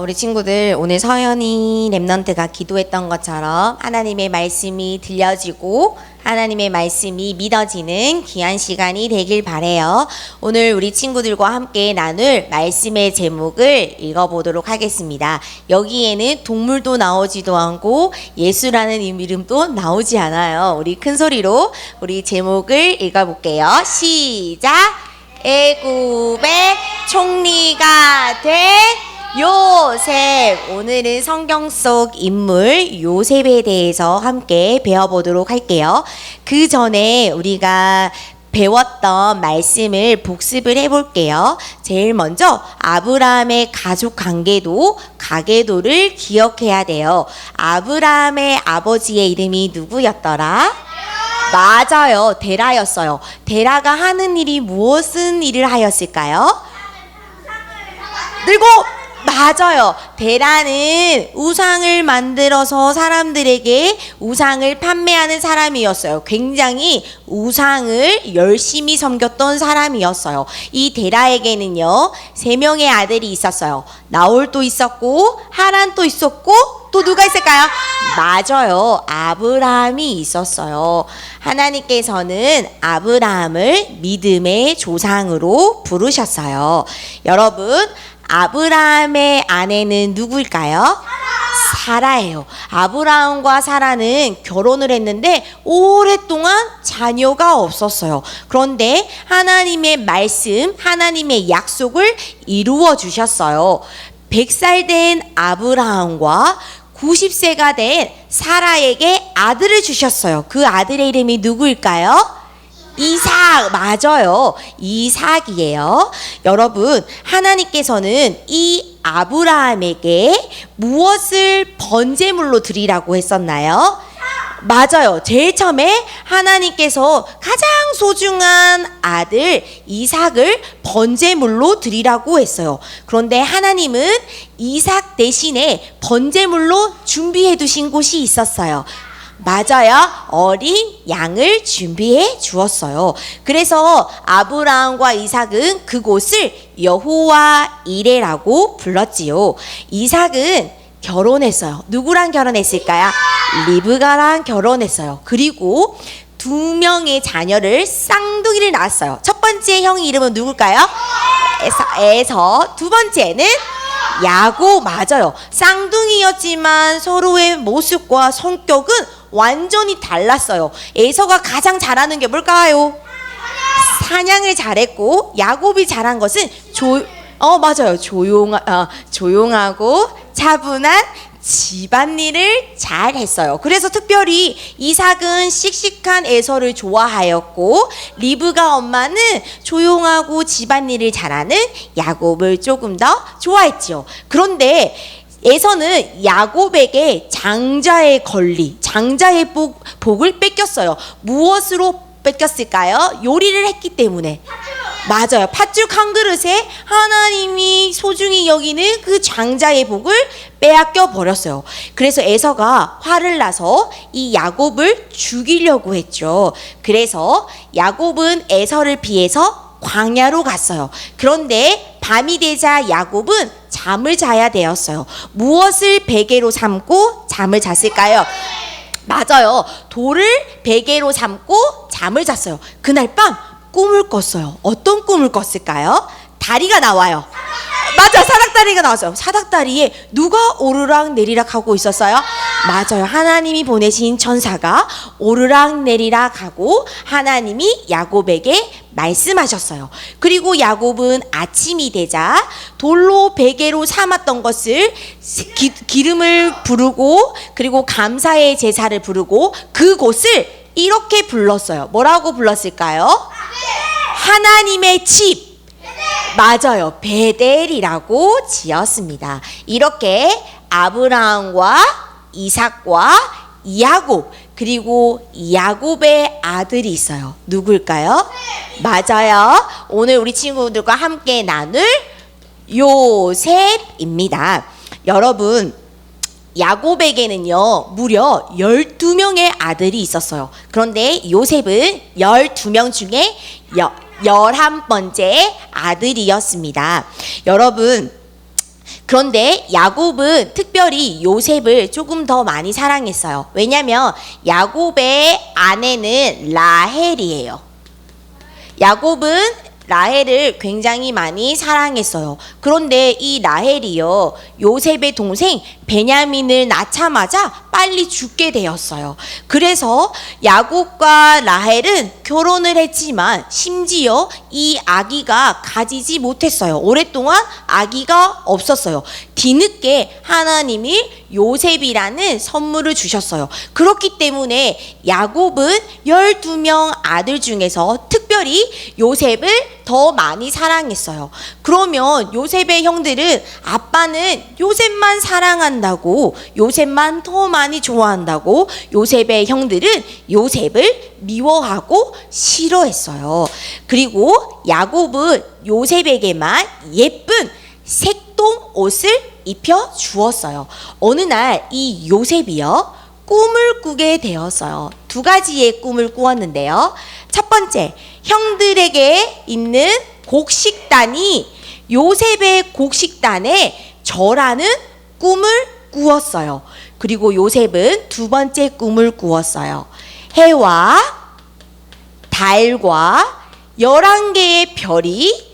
우리 친구들 오늘 서연이 랩넌트가 기도했던 것처럼 하나님의 말씀이 들려지고 하나님의 말씀이 믿어지는 귀한 시간이 되길 바래요. 오늘 우리 친구들과 함께 나눌 말씀의 제목을 읽어보도록 하겠습니다. 여기에는 동물도 나오지도 않고 예수라는 이름도 나오지 않아요. 우리 큰 소리로 우리 제목을 읽어볼게요. 시작! 애굽의 총리가 된 요셉. 오늘은 성경 속 인물 요셉에 대해서 함께 배워보도록 할게요. 그 전에 우리가 배웠던 말씀을 복습을 해볼게요. 제일 먼저 아브라함의 가족 가계도를 기억해야 돼요. 아브라함의 아버지의 이름이 누구였더라? 맞아요. 데라였어요. 데라가 하는 일이 무슨 일을 하였을까요? 그리고 맞아요. 데라는 우상을 만들어서 사람들에게 우상을 판매하는 사람이었어요. 굉장히 우상을 열심히 섬겼던 사람이었어요. 이 데라에게는요 3명의 아들이 있었어요. 나홀도 있었고 하란도 있었고 또 누가 있을까요? 맞아요. 아브라함이 있었어요. 하나님께서는 아브라함을 믿음의 조상으로 부르셨어요. 여러분, 아브라함의 아내는 누구일까요? 사라예요. 아브라함과 사라는 결혼을 했는데 오랫동안 자녀가 없었어요. 그런데 하나님의 말씀, 하나님의 약속을 이루어 주셨어요. 100살 된 아브라함과 90세가 된 사라에게 아들을 주셨어요. 그 아들의 이름이 누구일까요? 이삭. 맞아요. 이삭이에요. 여러분, 하나님께서는 이 아브라함에게 무엇을 번제물로 드리라고 했었나요? 맞아요. 제일 처음에 하나님께서 가장 소중한 아들 이삭을 번제물로 드리라고 했어요. 그런데 하나님은 이삭 대신에 번제물로 준비해 두신 곳이 있었어요. 맞아요. 어린 양을 준비해 주었어요. 그래서 아브라함과 이삭은 그곳을 여호와 이레라고 불렀지요. 이삭은 결혼했어요. 누구랑 결혼했을까요? 리브가랑 결혼했어요. 그리고 2명의 자녀를 쌍둥이를 낳았어요. 첫 번째 형 이름은 누굴까요? 에서. 두 번째는 야곱. 맞아요. 쌍둥이였지만 서로의 모습과 성격은 완전히 달랐어요. 에서가 가장 잘하는 게 뭘까요? 사냥을 잘했고 야곱이 잘한 것은 맞아요. 조용하고 차분한 집안일을 잘 했어요. 그래서 특별히 이삭은 씩씩한 에서를 좋아하였고 리브가 엄마는 조용하고 집안일을 잘하는 야곱을 조금 더 좋아했죠. 그런데 에서는 야곱에게 장자의 복을 뺏겼어요. 무엇으로 뺏겼을까요? 요리를 했기 때문에. 맞아요. 팥죽 한 그릇에 하나님이 소중히 여기는 그 장자의 복을 빼앗겨 버렸어요. 그래서 에서가 화를 나서 이 야곱을 죽이려고 했죠. 그래서 야곱은 에서를 피해서 광야로 갔어요. 그런데 밤이 되자 야곱은 잠을 자야 되었어요. 무엇을 베개로 삼고 잠을 잤을까요? 맞아요. 돌을 베개로 삼고 잠을 잤어요. 그날 밤 꿈을 꿨어요. 어떤 꿈을 꿨을까요? 다리가 나와요. 맞아, 사닥다리가 나왔어요. 사닥다리에 누가 오르락 내리락 하고 있었어요? 맞아요. 하나님이 보내신 천사가 오르락 내리락 하고 하나님이 야곱에게 말씀하셨어요. 그리고 야곱은 아침이 되자 돌로 베개로 삼았던 것을 기름을 부르고 그리고 감사의 제사를 부르고 그곳을 이렇게 불렀어요. 뭐라고 불렀을까요? 하나님의 집. 맞아요. 베델이라고 지었습니다. 이렇게 아브라함과 이삭과 야곱 그리고 야곱의 아들이 있어요. 누굴까요? 맞아요. 오늘 우리 친구들과 함께 나눌 요셉입니다. 여러분, 야곱에게는요 무려 12명의 아들이 있었어요. 그런데 요셉은 12명 중에 11번째 아들이었습니다. 여러분, 그런데 야곱은 특별히 요셉을 조금 더 많이 사랑했어요. 왜냐하면 야곱의 아내는 라헬이에요. 야곱은 라헬을 굉장히 많이 사랑했어요. 그런데 이 라헬이요, 요셉의 동생 베냐민을 낳자마자 빨리 죽게 되었어요. 그래서 야곱과 라헬은 결혼을 했지만 심지어 이 아기가 가지지 못했어요. 오랫동안 아기가 없었어요. 뒤늦게 하나님이 요셉이라는 선물을 주셨어요. 그렇기 때문에 야곱은 12명 아들 중에서 특별히 요셉을 더 많이 사랑했어요. 그러면 요셉의 형들은 아빠는 요셉만 사랑한다고, 요셉만 더 많이 좋아한다고 요셉의 형들은 요셉을 미워하고 싫어했어요. 그리고 야곱은 요셉에게만 예쁜 색동 옷을 입혀 주었어요. 어느 날 이 요셉이요, 꿈을 꾸게 되었어요. 두 가지의 꿈을 꾸었는데요. 첫 번째, 형들에게 있는 곡식단이 요셉의 곡식단에 절하는 꿈을 꾸었어요. 그리고 요셉은 두 번째 꿈을 꾸었어요. 해와 달과 11개의 별이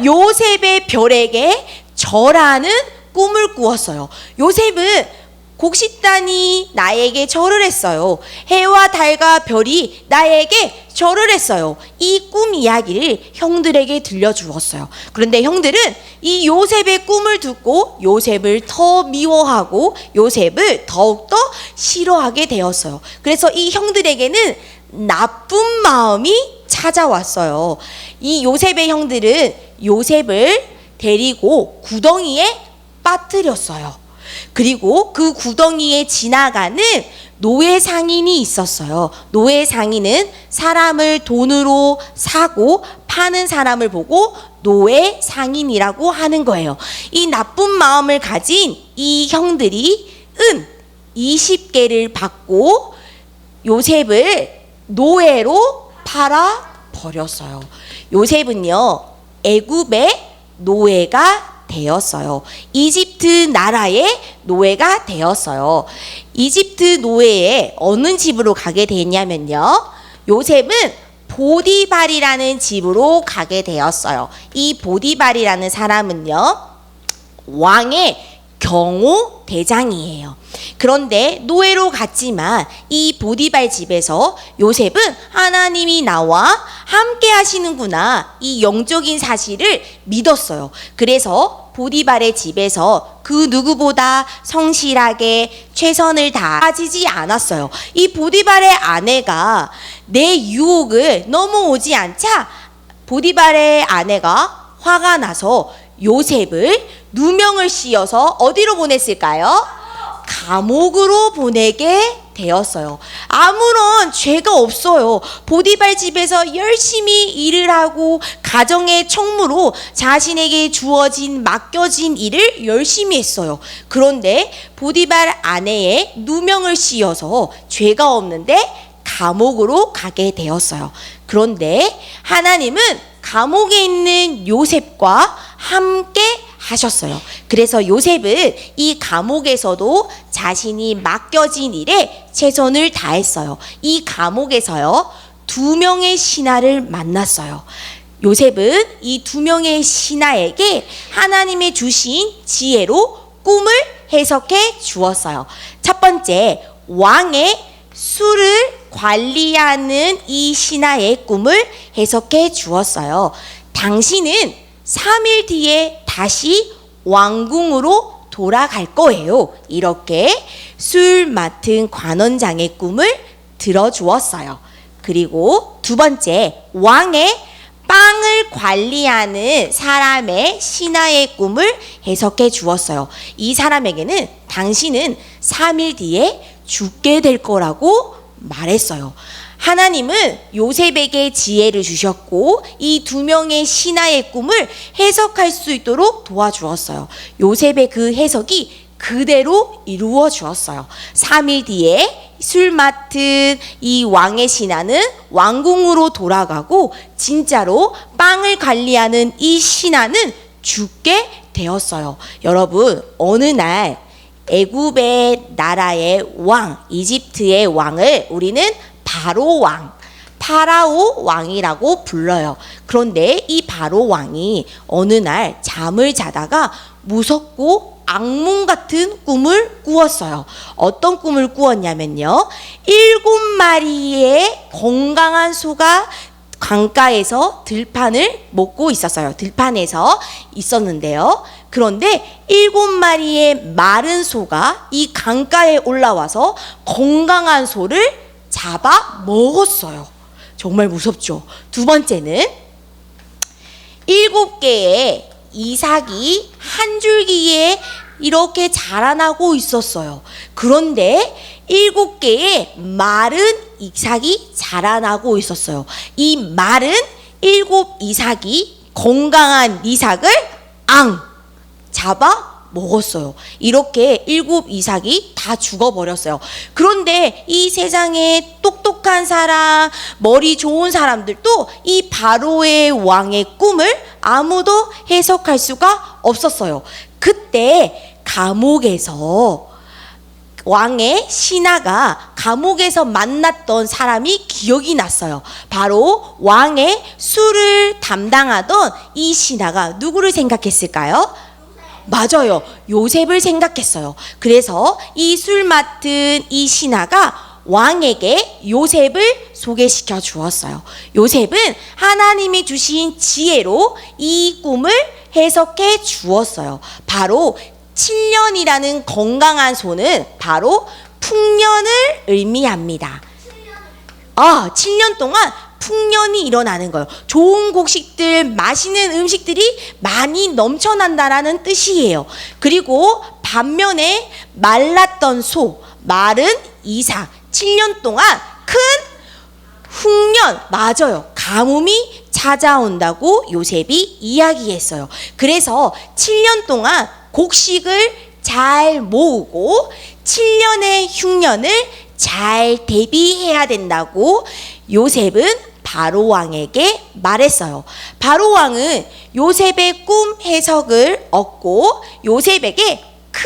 요셉의 별에게 절하는 꿈을 꾸었어요. 요셉은 곡식단이 나에게 절을 했어요. 해와 달과 별이 나에게 절을 했어요. 이 꿈 이야기를 형들에게 들려주었어요. 그런데 형들은 이 요셉의 꿈을 듣고 요셉을 더 미워하고 요셉을 더욱더 싫어하게 되었어요. 그래서 이 형들에게는 나쁜 마음이 찾아왔어요. 이 요셉의 형들은 요셉을 데리고 구덩이에 빠뜨렸어요. 그리고 그 구덩이에 지나가는 노예 상인이 있었어요. 노예 상인은 사람을 돈으로 사고 파는 사람을 보고 노예 상인이라고 하는 거예요. 이 나쁜 마음을 가진 이 형들이 은 20개를 받고 요셉을 노예로 팔아 버렸어요. 요셉은요, 애굽의 노예가 되었어요. 이집트 나라의 노예가 되었어요. 이집트 노예에 어느 집으로 가게 됐냐면요, 요셉은 보디발이라는 집으로 가게 되었어요. 이 보디발이라는 사람은요, 왕의 경호 대장이에요. 그런데 노예로 갔지만 이 보디발 집에서 요셉은 하나님이 나와 함께 하시는구나, 이 영적인 사실을 믿었어요. 그래서 보디발의 집에서 그 누구보다 성실하게 최선을 다하지 않았어요. 이 보디발의 아내가 내 유혹을 넘어오지 않자 보디발의 아내가 화가 나서 요셉을 누명을 씌워서 어디로 보냈을까요? 감옥으로 보내게 되었어요. 아무런 죄가 없어요. 보디발 집에서 열심히 일을 하고 가정의 총무로 자신에게 주어진 맡겨진 일을 열심히 했어요. 그런데 보디발 아내의 누명을 씌워서 죄가 없는데 감옥으로 가게 되었어요. 그런데 하나님은 감옥에 있는 요셉과 함께 하셨어요. 그래서 요셉은 이 감옥에서도 자신이 맡겨진 일에 최선을 다했어요. 이 감옥에서요, 2명의 신하를 만났어요. 요셉은 이 2명의 신하에게 하나님의 주신 지혜로 꿈을 해석해 주었어요. 첫 번째, 왕의 술을 관리하는 이 신하의 꿈을 해석해 주었어요. 당신은 3일 뒤에 다시 왕궁으로 돌아갈 거예요. 이렇게 술 맡은 관원장의 꿈을 들어주었어요. 그리고 두 번째, 왕의 빵을 관리하는 사람의 신하의 꿈을 해석해 주었어요. 이 사람에게는 당신은 3일 뒤에 죽게 될 거라고 말했어요. 하나님은 요셉에게 지혜를 주셨고 이 2명의 신하의 꿈을 해석할 수 있도록 도와주었어요. 요셉의 그 해석이 그대로 이루어 주었어요. 3일 뒤에 술 맡은 이 왕의 신하는 왕궁으로 돌아가고 진짜로 빵을 관리하는 이 신하는 죽게 되었어요. 여러분, 어느 날 애굽의 나라의 왕, 이집트의 왕을 우리는 바로 왕, 파라오 왕이라고 불러요. 그런데 이 바로 왕이 어느 날 잠을 자다가 무섭고 악몽 같은 꿈을 꾸었어요. 어떤 꿈을 꾸었냐면요, 7마리의 건강한 소가 강가에서 들판을 먹고 있었어요. 들판에서 있었는데요. 그런데 7마리의 마른 소가 이 강가에 올라와서 건강한 소를 잡아 먹었어요. 정말 무섭죠. 두 번째는 7개의 이삭이 한 줄기에 이렇게 자라나고 있었어요. 그런데 7개의 마른 이삭이 자라나고 있었어요. 이 마른 7 이삭이 건강한 이삭을 잡아 먹었어요. 이렇게 7 이삭이 다 죽어버렸어요. 그런데 이 세상에 똑똑한 사람, 머리 좋은 사람들도 이 바로의 왕의 꿈을 아무도 해석할 수가 없었어요. 그때 감옥에서 왕의 신하가 감옥에서 만났던 사람이 기억이 났어요. 바로 왕의 술을 담당하던 이 신하가 누구를 생각했을까요? 맞아요. 요셉을 생각했어요. 그래서 이 술 맡은 이 신하가 왕에게 요셉을 소개시켜 주었어요. 요셉은 하나님이 주신 지혜로 이 꿈을 해석해 주었어요. 바로 7년이라는 건강한 소는 바로 풍년을 의미합니다. 7년 동안 풍년이 일어나는 거예요. 좋은 곡식들, 맛있는 음식들이 많이 넘쳐난다라는 뜻이에요. 그리고 반면에 말랐던 소, 마른 이삭, 7년 동안 큰 흉년, 맞아요, 가뭄이 찾아온다고 요셉이 이야기했어요. 그래서 7년 동안 곡식을 잘 모으고 7년의 흉년을 잘 대비해야 된다고 요셉은 바로 왕에게 말했어요. 바로 왕은 요셉의 꿈 해석을 얻고 요셉에게 큰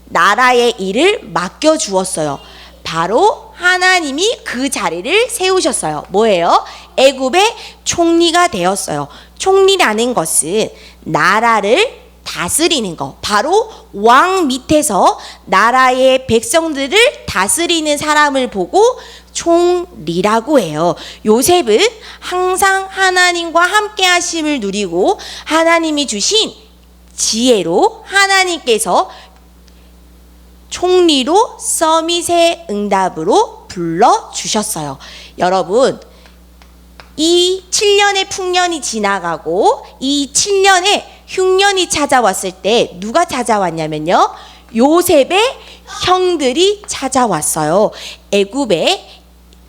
나라의 일을 맡겨주었어요. 바로 하나님이 그 자리를 세우셨어요. 뭐예요? 애굽의 총리가 되었어요. 총리라는 것은 나라를 다스리는 거, 바로 왕 밑에서 나라의 백성들을 다스리는 사람을 보고 총리라고 해요. 요셉은 항상 하나님과 함께 하심을 누리고 하나님이 주신 지혜로 하나님께서 총리로 서밋의 응답으로 불러주셨어요. 여러분, 이 7년의 풍년이 지나가고 이 7년의 흉년이 찾아왔을 때 누가 찾아왔냐면요, 요셉의 형들이 찾아왔어요. 애굽의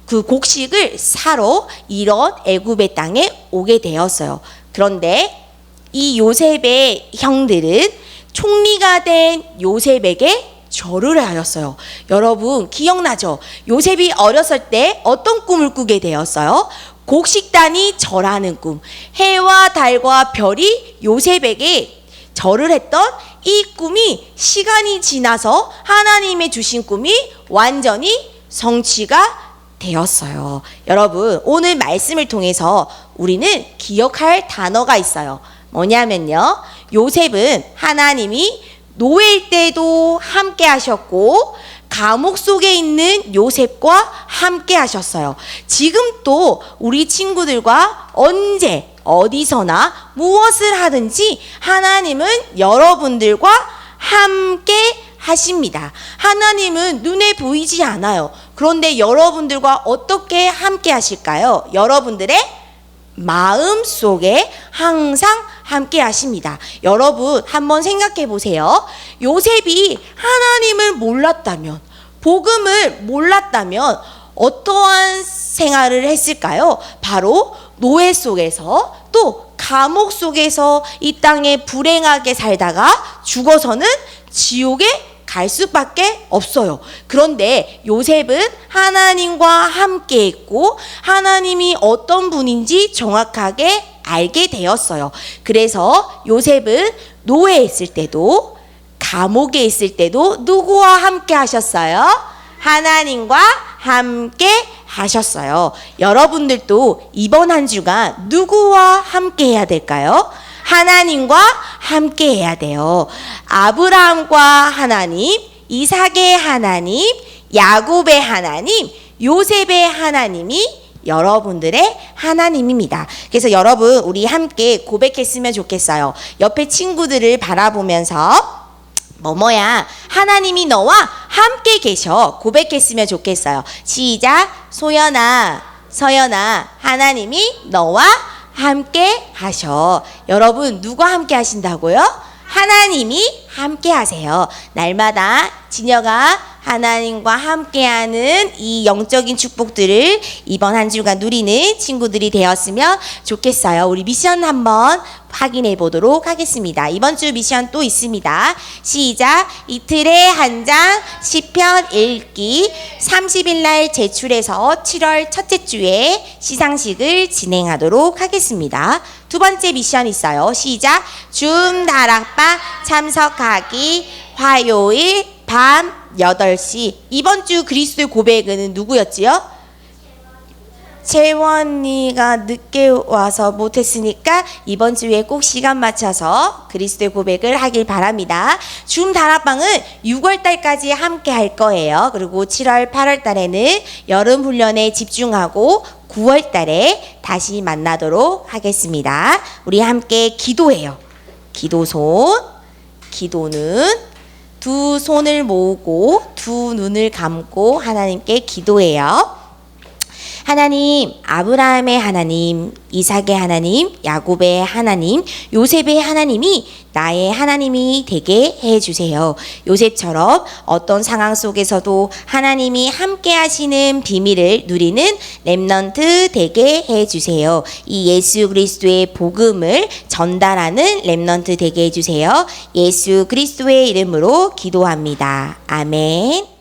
그 곡식을 사러 이런 애굽의 땅에 오게 되었어요. 그런데 이 요셉의 형들은 총리가 된 요셉에게 절을 하였어요. 여러분 기억나죠? 요셉이 어렸을 때 어떤 꿈을 꾸게 되었어요? 곡식단이 절하는 꿈. 해와 달과 별이 요셉에게 절을 했던 이 꿈이 시간이 지나서 하나님의 주신 꿈이 완전히 성취가 되었어요. 여러분, 오늘 말씀을 통해서 우리는 기억할 단어가 있어요. 뭐냐면요, 요셉은 하나님이 노예일 때도 함께 하셨고 감옥 속에 있는 요셉과 함께 하셨어요. 지금 또 우리 친구들과 언제 어디서나 무엇을 하든지 하나님은 여러분들과 함께 하십니다. 하나님은 눈에 보이지 않아요. 그런데 여러분들과 어떻게 함께 하실까요? 여러분들의 마음 속에 항상 함께 하십니다. 여러분 한번 생각해 보세요. 요셉이 하나님을 몰랐다면, 복음을 몰랐다면 어떠한 생활을 했을까요? 바로 노예 속에서, 또 감옥 속에서 이 땅에 불행하게 살다가 죽어서는 지옥에 갈 수밖에 없어요. 그런데 요셉은 하나님과 함께 했고 하나님이 어떤 분인지 정확하게 알게 되었어요. 그래서 요셉은 노예에 있을 때도 감옥에 있을 때도 누구와 함께 하셨어요? 하나님과 함께 하셨어요. 여러분들도 이번 한 주간 누구와 함께 해야 될까요? 하나님과 함께 해야 돼요. 아브라함과 하나님, 이삭의 하나님, 야곱의 하나님, 요셉의 하나님이 여러분들의 하나님입니다. 그래서 여러분 우리 함께 고백했으면 좋겠어요. 옆에 친구들을 바라보면서 뭐뭐야 하나님이 너와 함께 계셔 고백했으면 좋겠어요. 시작. 소연아 서연아 하나님이 너와 함께 하셔. 여러분 누가 함께 하신다고요? 하나님이 함께 하세요. 날마다 진여가 하나님과 함께하는 이 영적인 축복들을 이번 한 주간 누리는 친구들이 되었으면 좋겠어요. 우리 미션 한번 확인해 보도록 하겠습니다. 이번 주 미션 또 있습니다. 시작. 이틀에 한 장 시편 읽기 30일 날 제출해서 7월 첫째 주에 시상식을 진행하도록 하겠습니다. 두 번째 미션 있어요. 시작. 줌 다락방 참석하기 화요일 밤 8시. 이번 주 그리스도의 고백은 누구였지요? 채원이가 늦게 와서 못했으니까 이번 주에 꼭 시간 맞춰서 그리스도의 고백을 하길 바랍니다. 줌 다락방은 6월 달까지 함께 할 거예요. 그리고 7월, 8월 달에는 여름 훈련에 집중하고 9월 달에 다시 만나도록 하겠습니다. 우리 함께 기도해요. 기도손. 기도는 두 손을 모으고 두 눈을 감고 하나님께 기도해요. 하나님, 아브라함의 하나님, 이삭의 하나님, 야곱의 하나님, 요셉의 하나님이 나의 하나님이 되게 해주세요. 요셉처럼 어떤 상황 속에서도 하나님이 함께 하시는 비밀을 누리는 렘넌트 되게 해주세요. 이 예수 그리스도의 복음을 전달하는 렘넌트 되게 해주세요. 예수 그리스도의 이름으로 기도합니다. 아멘.